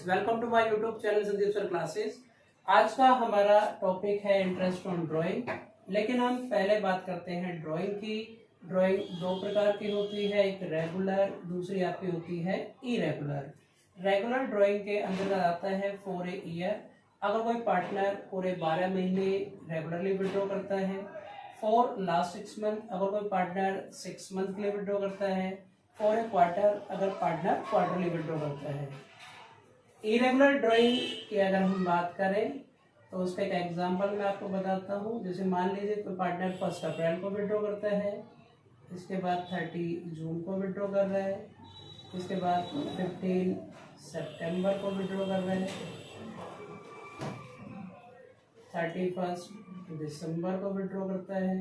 Friends, welcome to my YouTube channel Sandeep sir classes. आज का हमारा टॉपिक है इंटरेस्ट ऑन ड्राइंग। लेकिन हम पहले बात करते हैं ड्राइंग की। ड्राइंग दो प्रकार की होती है, एक रेगुलर, दूसरी आपकी होती है इरेगुलर। रेगुलर ड्राइंग के अंतर्गत आता है फॉर ए ईयर, अगर कोई पार्टनर पूरे 12 महीने रेगुलरली विड्रॉ करता है। फॉर लास्ट 6 मंथ, अगर कोई पार्टनर 6 मंथ के लिए विड्रॉ करता है। फॉर ए क्वार्टर, अगर पार्टनर क्वार्टरली विड्रॉ करता है। इरेगुलर ड्राइंग की अगर हम बात करें तो उसका एक एग्जांपल मैं आपको बताता हूँ। जैसे मान लीजिए कोई पार्टनर 1 अप्रैल को विड्रॉ करता है, इसके बाद 30 जून को विड्रॉ कर रहा है, इसके बाद 15 सितंबर को विड्रॉ कर रहा है, 31 दिसंबर को विड्रॉ करता है,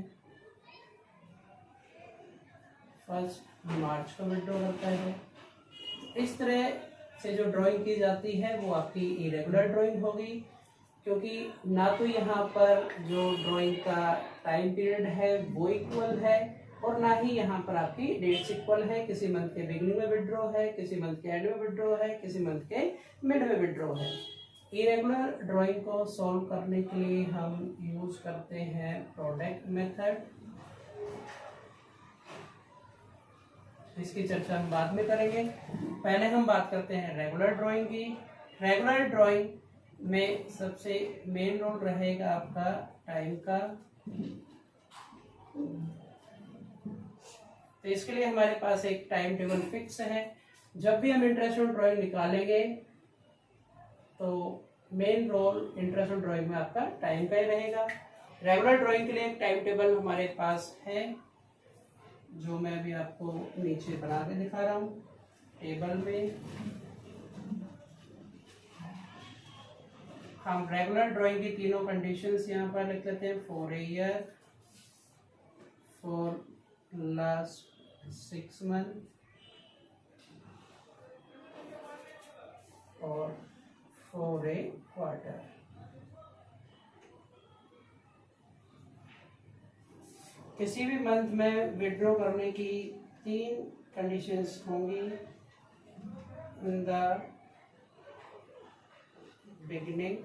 1 मार्च को विड्रॉ करता है। इस तरह से जो ड्राइंग की जाती है वो आपकी इरेगुलर ड्राइंग होगी, क्योंकि ना तो यहाँ पर जो ड्राइंग का टाइम पीरियड है वो इक्वल है और ना ही यहाँ पर आपकी डेट्स इक्वल है। किसी मंथ के बिगिनिंग में विड्रॉ है, किसी मंथ के एंड में विड्रॉ है, किसी मंथ के मिड में विड्रॉ है। इरेगुलर ड्राइंग को सॉल्व करने के लिए हम यूज करते हैं प्रोडक्ट मेथड। इसकी चर्चा हम बाद में करेंगे। पहले हम बात करते हैं रेगुलर ड्राइंग की। रेगुलर ड्राइंग में सबसे मेन रोल रहेगा आपका टाइम का। तो इसके लिए हमारे पास एक टाइम टेबल फिक्स है। जब भी हम इंटरेस्ट ऑन ड्राइंग निकालेंगे तो main role interest on drawing में आपका टाइम का ही रहेगा। रेगुलर ड्राइंग के लिए एक टाइम टेबल हमारे पास है, जो मैं अभी आपको नीचे बना के दिखा रहा हूँ। टेबल में हम रेगुलर ड्राइंग की तीनों कंडीशंस यहाँ पर लिख लेते हैं। For a year, for last 6 month और फॉर ए क्वार्टर। किसी भी मंथ में विड्रॉ करने की 3 कंडीशंस होंगी। In the beginning,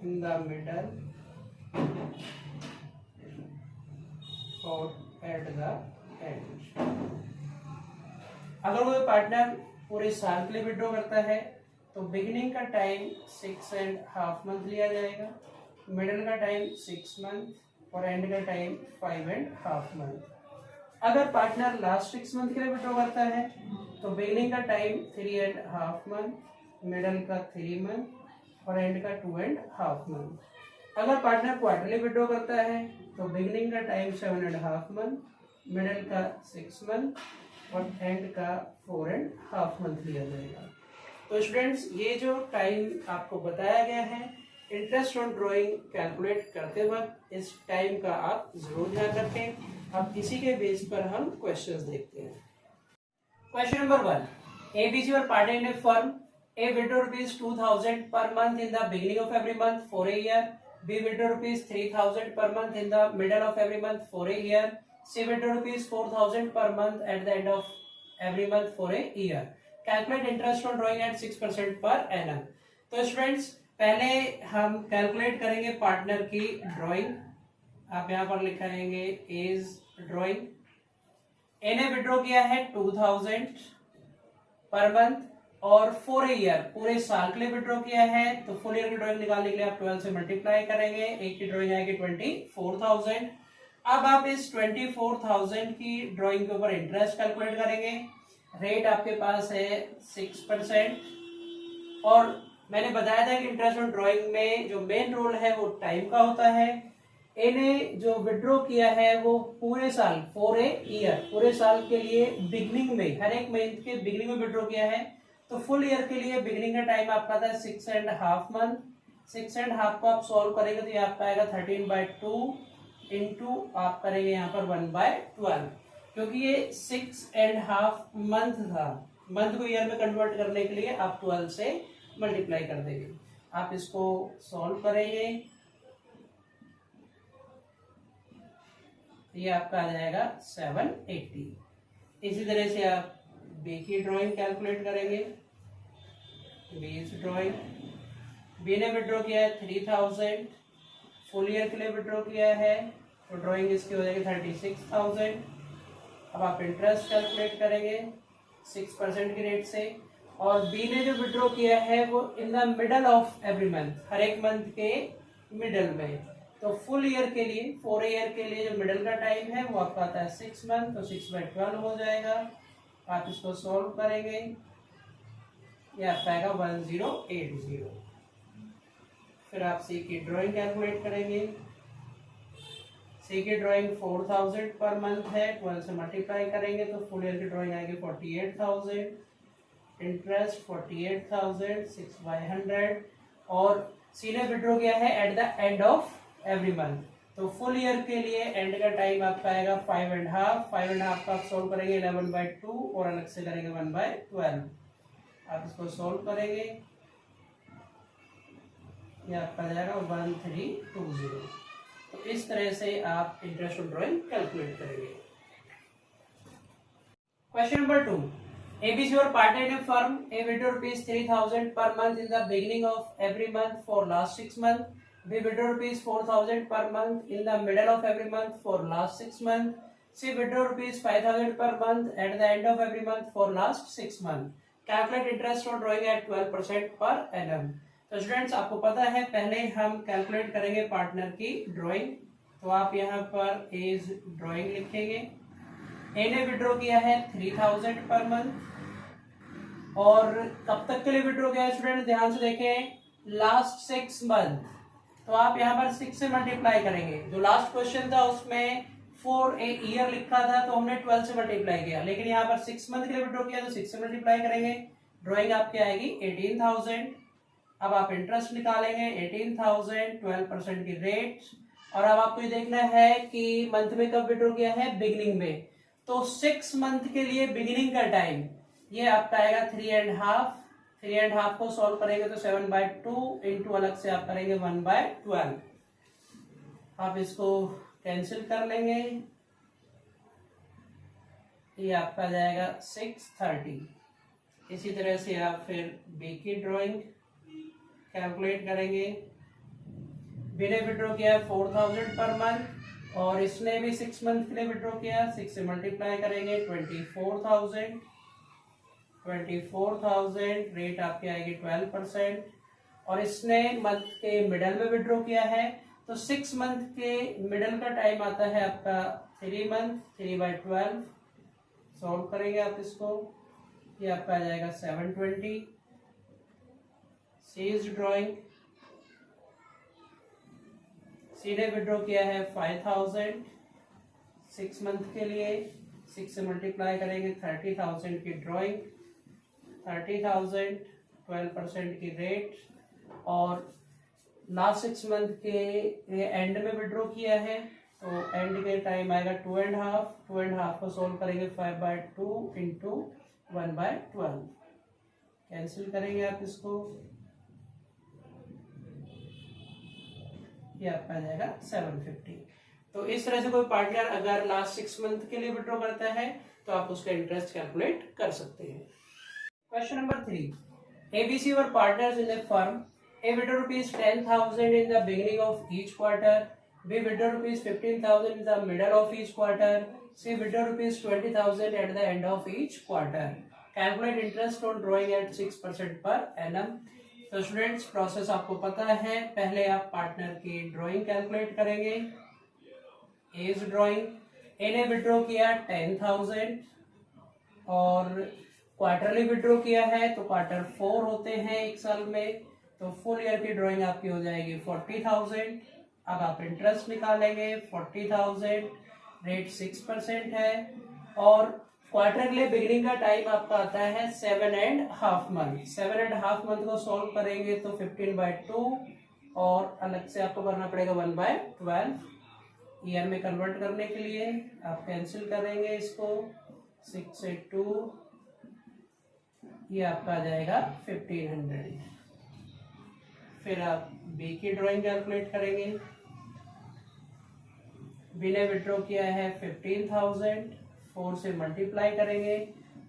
in the middle और एट द एंड। अगर कोई पार्टनर पूरे साल के लिए विड्रॉ करता है तो बिगिनिंग का टाइम 6.5 मंथ लिया जाएगा, मिडिल का टाइम 6 मंथ और एंड का टाइम 5.5 मंथ। अगर पार्टनर लास्ट 6 मंथ के लिए विड्रॉ करता है तो बिगिनिंग का टाइम 3.5 मंथ, मिडिल का 3 मंथ और एंड का 2.5 मंथ। अगर पार्टनर क्वार्टरली विड्रॉ करता है तो बिगिनिंग का टाइम 7.5 मंथ, मिडिल का 6 मंथ और एंड का 4.5 मंथ लिया जाएगा। तो स्टूडेंट्स, ये जो टाइम आपको बताया गया है इंटरेस्ट ऑन ड्राइंग कैलकुलेट करते वक्त, इस टाइम का आप जरूर ध्यान रखें। अब इसी के बेस पर हम क्वेश्चंस देखते हैं। क्वेश्चन नंबर 1, ABC और partner in A firm A withdraw ₹2000 per month in the beginning of every month for a year. B withdraw ₹3000 per month in the middle of every month for a year. C withdraw ₹4000 per month at the end of every month for a year. Calculate interest on drawing at 6% per annum. तो students, पहले हम calculate करेंगे partner की drawing. आप यहाँ पर लिखाएंगे as drawing. ए ने withdraw किया है 2000 पर मंथ और फॉर ए ईयर, पूरे साल के लिए विड्रॉ किया है। तो फुल ईयर की ड्राइंग निकालने के लिए आप 12 से मल्टीप्लाई करेंगे, एक की ड्राइंग आएगी 24,000। अब आप इस 24,000 की ड्राइंग के ऊपर इंटरेस्ट कैलकुलेट करेंगे। रेट आपके पास है 6% और मैंने बताया था कि इंटरेस्ट ऑन ड्राइंग में जो मेन रोल है वो टाइम का होता है। ए ने जो विड्रॉ किया है वो पूरे साल, फॉर ए ईयर, पूरे साल के लिए बिगिनिंग में, हर एक महीने के बिगिनिंग में विड्रॉ किया है। तो फुल ईयर के लिए बिगिनिंग का टाइम आपका था 6.5 मंथ। 6.5 को आप सॉल्व करेंगे तो ये आपका आएगा 13/2 इंटू आप करेंगे यहाँ पर 1/12, क्योंकि ये 6.5 मंथ था। मंथ को ईयर में कन्वर्ट करने के लिए आप 12 से मल्टीप्लाई कर देंगे। आप इसको सॉल्व करेंगे ये आपका आ जाएगा 780। इसी तरह से आप बी की ड्राइंग कैलकुलेट करेंगे। बी इज ड्राइंग, बी ने विड्रॉ किया है 3000, फुल ईयर के लिए विड्रॉ किया है, तो ड्राइंग इसकी हो जाएगी 36,000। अब आप इंटरेस्ट कैलकुलेट करेंगे 6% की रेट से, और बी ने जो विड्रॉ किया है वो in the middle of every month, हर एक मंथ के मिडल में। तो फुल ईयर के लिए, 4 ईयर के लिए जो मिडल का टाइम है वो आपका आता है 6 मंथ, तो 6/12 हो जाएगा। आप इसको सॉल्व करेंगे, ये आपका आएगा 1080। फिर आप सी की ड्राइंग कैलकुलेट करेंगे। सी की ड्राइंग 4000 पर मंथ है, 12 से मल्टीप्लाई करेंगे तो फुल ईयर की ड्राइंग आएगी 48,000। इंटरेस्ट 48,000, 6/100, और सी ने विड्रॉ किया है at the end of every month. तो फुल ईयर के लिए एंड का टाइम आपका आएगा 5.5। 5.5 का आप सोल्व करेंगे 11/2 और अलग से करेंगे 1/12। आप इसको सोल्व करेंगे, ये आपका जाएगा 1320। तो इस तरह से आप इंटरेस्ट ऑन ड्राइंग कैलकुलेट करेंगे। Question number 2, ABC or partner in a firm, A withdraw rupees 3,000 per month in the beginning of every month for last 6 months. B withdraw rupees 4,000 per month in the middle of every month for last 6 months. C withdraw rupees 5,000 per month at the end of every month for last 6 months. Calculate interest on drawing at 12% per annum. तो students आपको पता है, पहले हम calculate करेंगे partner की drawing. तो आप यहाँ पर एज ड्राइंग लिखेंगे। ए ने विड्रॉ किया है 3,000 पर मंथ, और कब तक के लिए विड्रॉ किया है स्टूडेंट, ध्यान से देखें, लास्ट 6 मंथ। तो आप यहाँ पर 6 से मल्टीप्लाई करेंगे। जो लास्ट क्वेश्चन था उसमें 4 ए ईयर लिखा था, तो हमने 12 से मल्टीप्लाई किया, लेकिन यहाँ पर 6 मंथ के लिए विड्रॉ किया तो 6 से मल्टीप्लाई करेंगे। ड्राइंग आपकी आएगी 18,000। अब आप इंटरेस्ट निकालेंगे 18,000, 12% की रेट, और अब आपको ये देखना है कि मंथ में कब विड्रॉ किया है, बिगिनिंग में। तो 6 मंथ के लिए बिगिनिंग का टाइम ये आपका आएगा 3.5। 3.5 को सॉल्व करेंगे तो 7/2 इंटू अलग से आप करेंगे 1/12। आप इसको कैंसिल कर लेंगे, ये आपका जाएगा 630। इसी तरह से आप फिर बी की ड्राइंग कैलकुलेट करेंगे। बी ने विड्रॉ किया 4,000 पर मंथ, और इसने भी 6 मंथ के लिए विड्रॉ किया। 6 से मल्टीप्लाई करेंगे 24,000। 24,000 रेट आपकी आएगी 12%, और इसने मंथ के मिडल में विड्रॉ किया है। तो 6 मंथ के मिडल का टाइम आता है आपका 3 मंथ। 3/12 सॉल्व करेंगे आप इसको, ये आपका आ जाएगा 720। सी इज ड्राइंग, सी ने विड्रॉ किया है 5,000 6 मंथ के लिए। 6 से मल्टीप्लाई करेंगे 30,000 की ड्राइंग, 30,000, 12% की रेट, और लास्ट 6 मंथ के एंड में विड्रॉ किया है। तो एंड के टाइम आएगा 2.5। 2.5 को सोल्व करेंगे 5/2 इंटू 1/12। कैंसिल करेंगे आप इसको, ये आपका जाएगा 750। तो इस तरह से कोई पार्टनर अगर लास्ट 6 मंथ के लिए विड्रॉ करता है तो आप उसका इंटरेस्ट कैलकुलेट कर सकते हैं। Question number 3, ABC were partners in a firm. A withdraw rupees 10,000 in the beginning of each quarter. B withdraw rupees 15,000 in the middle of each quarter. C withdraw rupees 20,000 at the end of each quarter. Calculate interest on drawing at 6% per annum. तो students process आपको पता है, पहले आप partner की drawing calculate करेंगे। As drawing, ए ने withdraw किया 10,000 और क्वार्टरली विड्रॉ किया है, तो क्वार्टर 4 होते हैं एक साल में। तो फुल ईयर की ड्राइंग आपकी हो जाएगी 40,000। अब आप इंटरेस्ट निकालेंगे 40,000, रेट 6% है, और क्वार्टर के लिए बिगिनिंग का टाइम आपका आता है 7.5 मंथ। 7.5 मंथ को सॉल्व करेंगे तो 15/2, और अलग से आपको करना पड़ेगा 1/12 ईयर में कन्वर्ट करने के लिए। आप कैंसिल करेंगे इसको, 6 से 2, ये आपका आ जाएगा 1500। फिर आप बी की ड्राइंग कैलकुलेट करेंगे। बी ने विड्रॉ किया है 15,000, 4 से मल्टीप्लाई करेंगे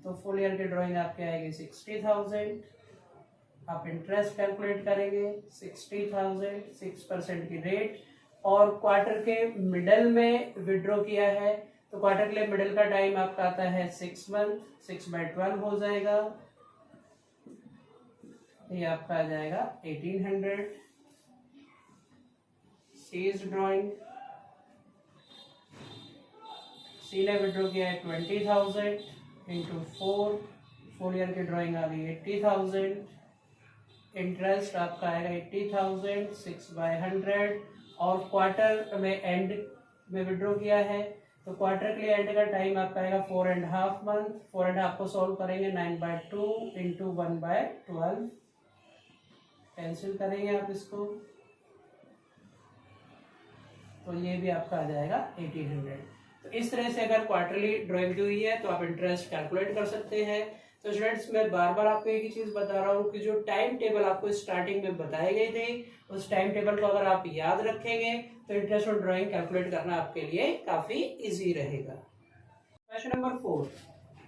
तो फुल ईयर की ड्राइंग आपके आएगी 60,000। आप इंटरेस्ट कैलकुलेट करेंगे 60,000, 6% की रेट, और क्वार्टर के मिडल में विड्रॉ किया है तो क्वार्टर के लिए मिडल का टाइम आपका आता है 6 मंथ, 6/12 हो जाएगा, ये आपका आ जाएगा 1800। सी इज ड्रॉइंग, सी ने विड्रॉ किया है 20,000 इंटू 4, फुल ईयर की ड्रॉइंग आ गई 80,000। इंटरेस्ट आपका आएगा 80,000, 6/100, और क्वार्टर में एंड में विड्रॉ किया है तो क्वार्टर के लिए एंड का टाइम आपका आएगा 4.5 मंथ। 4.5 को सॉल्व करेंगे 9/2 इंटू 1/12, कैंसिल करेंगे आप इसको तो ये भी आपका आ जाएगा 1800। तो इस तरह से अगर क्वार्टरली ड्राइंग दी हुई है तो आप इंटरेस्ट कैलकुलेट कर सकते हैं। तो स्टूडेंट्स मैं बार बार आपको एक ही चीज बता रहा हूँ कि जो टाइम टेबल आपको स्टार्टिंग में बताए गए थे उस टाइम टेबल को अगर आप याद रखेंगे तो इंटरेस्ट ऑन ड्राइंग कैलकुलेट करना आपके लिए काफी इजी रहेगा। क्वेश्चन नंबर 4,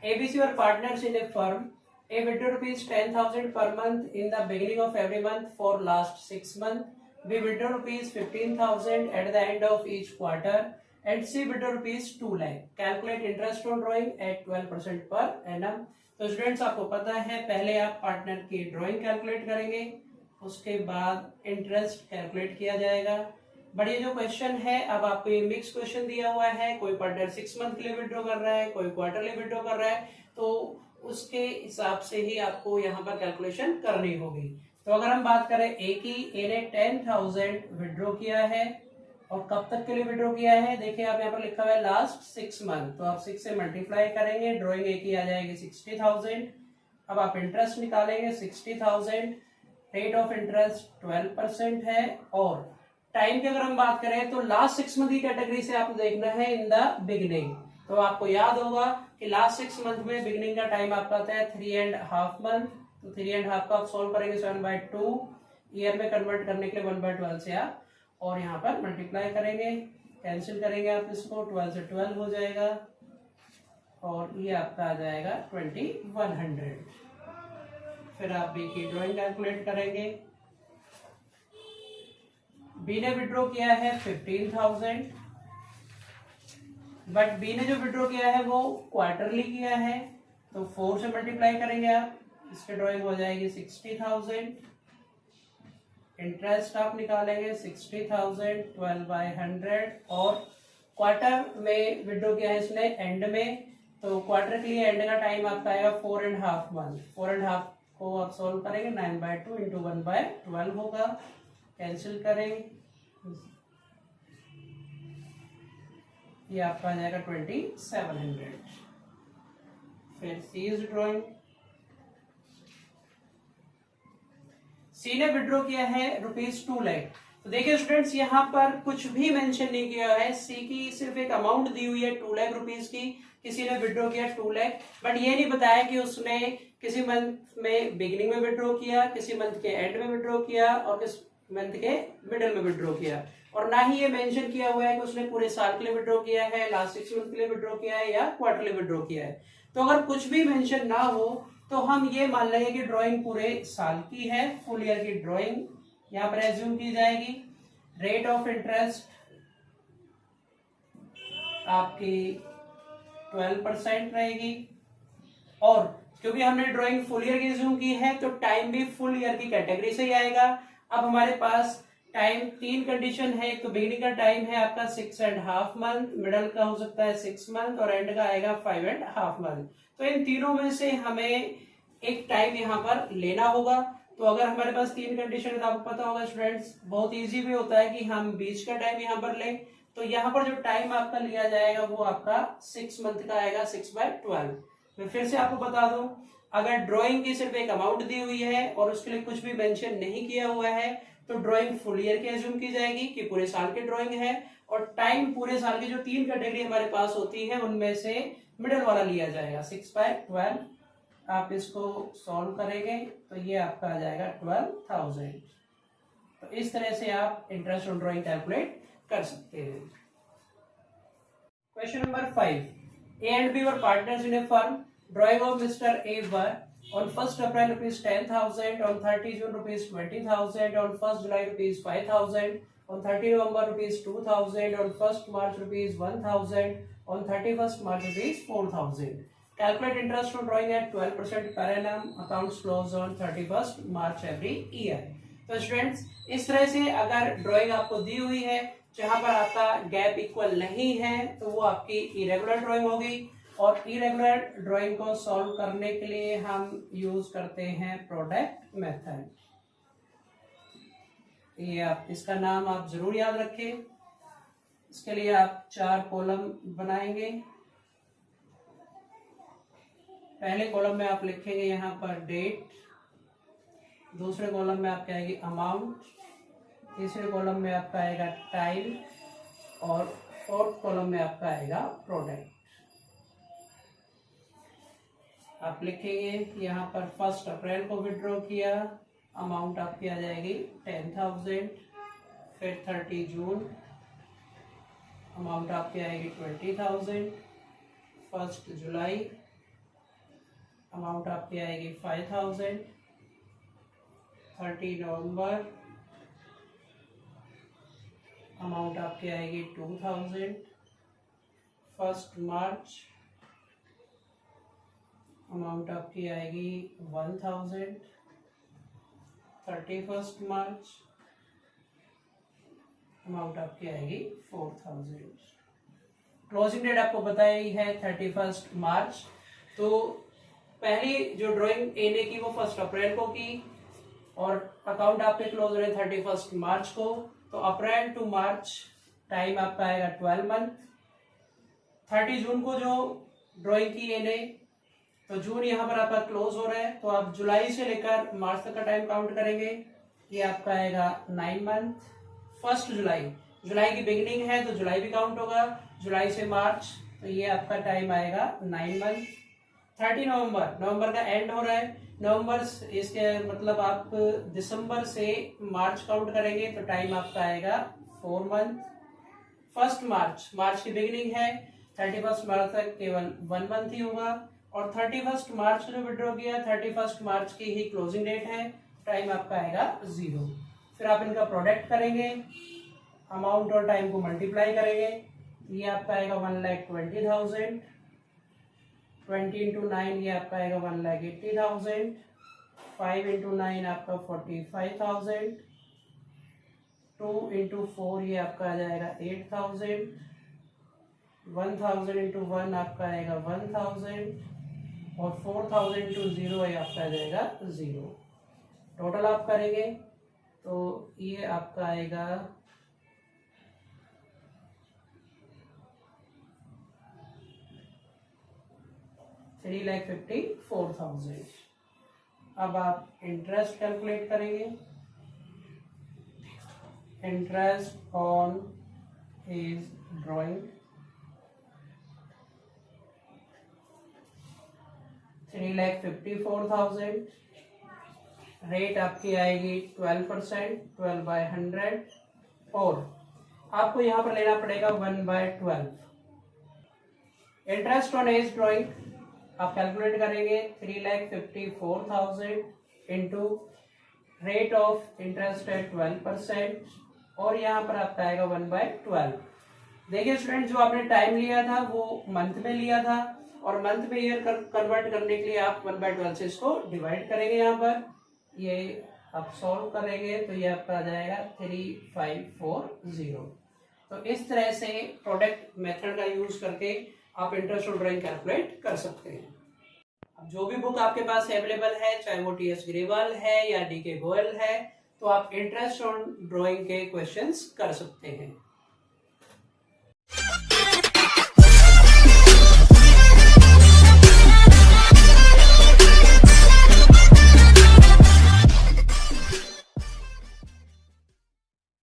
ABC और partners in A firm A withdraw ₹10,000 per month in the beginning of every month for last 6 months. We withdraw ₹15,000 at the end of each quarter and C withdraw ₹2 lakh. Calculate interest on drawing at 12% per annum. तो students आपको पता है पहले आप partner की drawing calculate करेंगे, उसके बाद इंटरेस्ट कैलकुलेट किया जाएगा। बट ये जो क्वेश्चन है अब आपको ये मिक्स क्वेश्चन दिया हुआ है, कोई पार्टनर 6 मंथ के लिए विड्रॉ कर रहा है, कोई क्वार्टरली विड्रॉ कर रहा है, तो उसके हिसाब से ही आपको यहाँ पर कैलकुलेशन करनी होगी। तो अगर हम बात करें ए की, ए ने 10,000 विड्रॉ किया है और कब तक के लिए विड्रॉ किया है, देखिए आप यहाँ पर लिखा हुआ है लास्ट 6 मंथ, तो आप 6 से मल्टीप्लाई करेंगे, ड्रॉइंग ए की आ जाएगी 60,000। अब आप इंटरेस्ट निकालेंगे 60,000, रेट ऑफ इंटरेस्ट 12% है, और टाइम की अगर हम बात करें तो लास्ट 6 मंथ की कैटेगरी से आपको देखना है इन द बिगिनिंग। तो आपको याद होगा कि लास्ट 6 मंथ में बिगिनिंग का टाइम आपका आता है 3.5 मंथ, तो 3.5 का आप सोल्व करेंगे 7/2, ईयर में कन्वर्ट करने के लिए 1/12 से आप और यहाँ पर मल्टीप्लाई करेंगे, कैंसिल करेंगे आप इसको, 12 से 12 हो जाएगा और ये आपका आ जाएगा 2100। फिर आप बी की ड्राइंग कैलकुलेट करेंगे। बी ने विड्रॉ किया है 15,000, बट बी ने जो विड्रॉ किया है वो क्वार्टरली किया है, तो 4 से मल्टीप्लाई करेंगे आप, इसकी ड्राइंग हो जाएगी 60,000। इंटरेस्ट आप निकालेंगे 60,000 12/100, और क्वार्टर में विड्रॉ किया है इसने एंड में, तो क्वार्टर के लिए एंड का टाइम आपका आएगा 4.5 मंथ। 4.5 को आप सोल्व करेंगे 9/2 इंटू 1/12 होगा, कैंसिल करेंगे, ये आपका आ जाएगा 2700। फिर सी इज ड्रॉइंग। सी ने विड्रॉ किया है ₹2 लाख। तो देखिए स्टूडेंट्स यहाँ पर कुछ भी मेंशन नहीं किया है, सी की सिर्फ एक अमाउंट दी हुई है 2 लाख रुपीस की, किसी ने विड्रॉ किया 2 लाख, बट ये नहीं बताया कि उसने किसी मंथ में बिगिनिंग में विड्रॉ किया, किसी मंथ के एंड में विड्रॉ किया और किस मंथ के मिडिल में विड्रॉ किया, और ना ही ये मेंशन किया हुआ है कि उसने पूरे साल के लिए विड्रॉ किया है, लास्ट 6 मंथ के लिए विड्रॉ किया है या क्वार्टरली विड्रॉ किया है। तो अगर कुछ भी मेंशन ना हो तो हम ये मान लेंगे कि ड्राइंग पूरे साल की है, फुल ईयर की ड्राइंग यहाँ पर एज्यूम की जाएगी। रेट ऑफ इंटरेस्ट आपकी 12% रहेगी, और क्योंकि हमने ड्राइंग फुल ईयर की एज्यूम की है तो टाइम भी फुल ईयर की कैटेगरी से ही आएगा। अब हमारे पास टाइम 3 कंडीशन है, एक तो बिगिनिंग का टाइम है आपका 6.5 मंथ, मिडल का हो सकता है 6 मंथ और एंड का आएगा 5.5 मंथ। तो इन तीनों में से हमें एक टाइम यहाँ पर लेना होगा। तो अगर हमारे पास 3 कंडीशन है तो आपको पता होगा स्टूडेंट्स, बहुत इजी भी होता है कि हम बीच का टाइम यहाँ पर लें। तो यहाँ पर जो टाइम आपका लिया जाएगा वो आपका 6 मंथ का आएगा 6/12। मैं फिर से आपको बता दूं, अगर ड्राइंग की सिर्फ एक अमाउंट दी हुई है और उसके लिए कुछ भी मेंशन नहीं किया हुआ है तो ड्राइंग फुल ईयर की एज्यूम की जाएगी कि पूरे साल की ड्राइंग है, और टाइम पूरे साल की जो 3 कैटेगरी हमारे पास होती है उनमें से मिडिल वाला लिया जाएगा 6/12। आप इसको सॉल्व करेंगे तो ये आपका आ जाएगा 12,000। तो इस तरह से आप इंटरेस्ट ऑन ड्राइंग कैलकुलेट कर सकते हैं। Question number 5, A and B were partners in a firm. Drawing of Mr. A were on 1st April rupees 10,000, on 30 June rupees 20,000, on 1st July rupees 5,000, on 30 November rupees 2,000, on 1st March rupees 1,000, on 31st March rupees 4,000. Calculate interest on drawing at 12% per annum. Accounts close on 31st March every year. तो students इस तरह से अगर drawing आपको दी हुई है जहां पर आपका गैप इक्वल नहीं है तो वो आपकी इरेगुलर ड्राइंग होगी, और इरेगुलर ड्राइंग को सॉल्व करने के लिए हम यूज करते हैं प्रोडक्ट मेथड। ये आप इसका नाम आप जरूर याद रखें। इसके लिए आप 4 कॉलम बनाएंगे। पहले कॉलम में आप लिखेंगे यहाँ पर डेट, दूसरे कॉलम में आपका आएगी अमाउंट, तीसरे कॉलम में आपका आएगा टाइम, और फोर्थ कॉलम में आपका आएगा प्रोडक्ट। आप लिखेंगे यहाँ पर 1 अप्रैल को विड्रॉ किया, अमाउंट आपकी आ जाएगी 10,000, फिर 30 जून अमाउंट आपकी आएगी 20,000, 1 जुलाई अमाउंट आपकी आएगी 5,000, 30 नवंबर अमाउंट आपकी आएगी 2,000, 1 मार्च अमाउंट आपकी आएगी 1,000, 31 मार्च अमाउंट आपकी आएगी 4,000। क्लोजिंग डेट आपको बताई है 31 मार्च। तो पहली जो ड्राइंग ए ने की वो 1 अप्रैल को की, और अकाउंट आपके क्लोज हो रहे 31 मार्च को। तो अप्रैल टू मार्च टाइम आपका आएगा 12 मंथ। 30 जून को जो ड्राइंग की ए ने, तो जून यहाँ पर आपका क्लोज हो रहा है, तो आप जुलाई से लेकर मार्च तक का टाइम काउंट करेंगे। ये आपका आएगा 9 मंथ। 1 जुलाई, जुलाई की बिगिनिंग है तो जुलाई भी काउंट होगा, जुलाई से मार्च, तो ये आपका टाइम आएगा 9 मंथ। 30 नवंबर, नवंबर का एंड हो रहा है, नवंबर इसके मतलब आप दिसंबर से मार्च काउंट करेंगे तो टाइम आपका आएगा 4 मंथ। 1 मार्च, मार्च की बिगिनिंग है, 31 मार्च तक केवल 1 मंथ ही होगा, और 31 मार्च को जो विड्रॉ किया 31 मार्च की ही क्लोजिंग डेट है, टाइम आपका आएगा 0। फिर आप इनका प्रोडक्ट करेंगे, अमाउंट और टाइम को मल्टीप्लाई करेंगे, ये आपका आएगा 1,20,000, 20 इंटू 9 ये आपका आएगा 1,80,000, 5 इंटू 9 आपका 45,000, 2 इंटू 4 ये आपका आ जाएगा 8,000, 1,000 इंटू 1 आपका आएगा 1,000, और 4,000 इंटू 0 ये आपका आ जाएगा 0। टोटल आप करेंगे तो ये आपका आएगा 3,54,000। अब आप इंटरेस्ट कैलकुलेट करेंगे। Interest on his drawing 3,54,000। Rate आपकी आएगी 12%, 12/100, और आपको यहां पर लेना पड़ेगा 1/12। इंटरेस्ट ऑन एज ड्राइंग आप कैलकुलेट करेंगे 3,54,000 इंटू रेट ऑफ इंटरेस्ट है 12%, और यहाँ पर आपका आएगा 1/12। देखिए स्टूडेंट, जो आपने टाइम लिया था वो मंथ में लिया था, और मंथ में ईयर कन्वर्ट करने के लिए आप 1/12 से इसको डिवाइड करेंगे। यहाँ पर ये आप सॉल्व करेंगे तो ये आपका आ जाएगा 3,540। तो इस तरह से प्रोडक्ट मेथड का यूज करके आप इंटरेस्ट ऑन ड्राइंग कैलकुलेट कर सकते हैं। अब जो भी बुक आपके पास अवेलेबल है, चाहे वो टी एस ग्रेवाल है या डी के गोयल है, तो आप इंटरेस्ट ऑन ड्राइंग के क्वेश्चंस कर सकते हैं।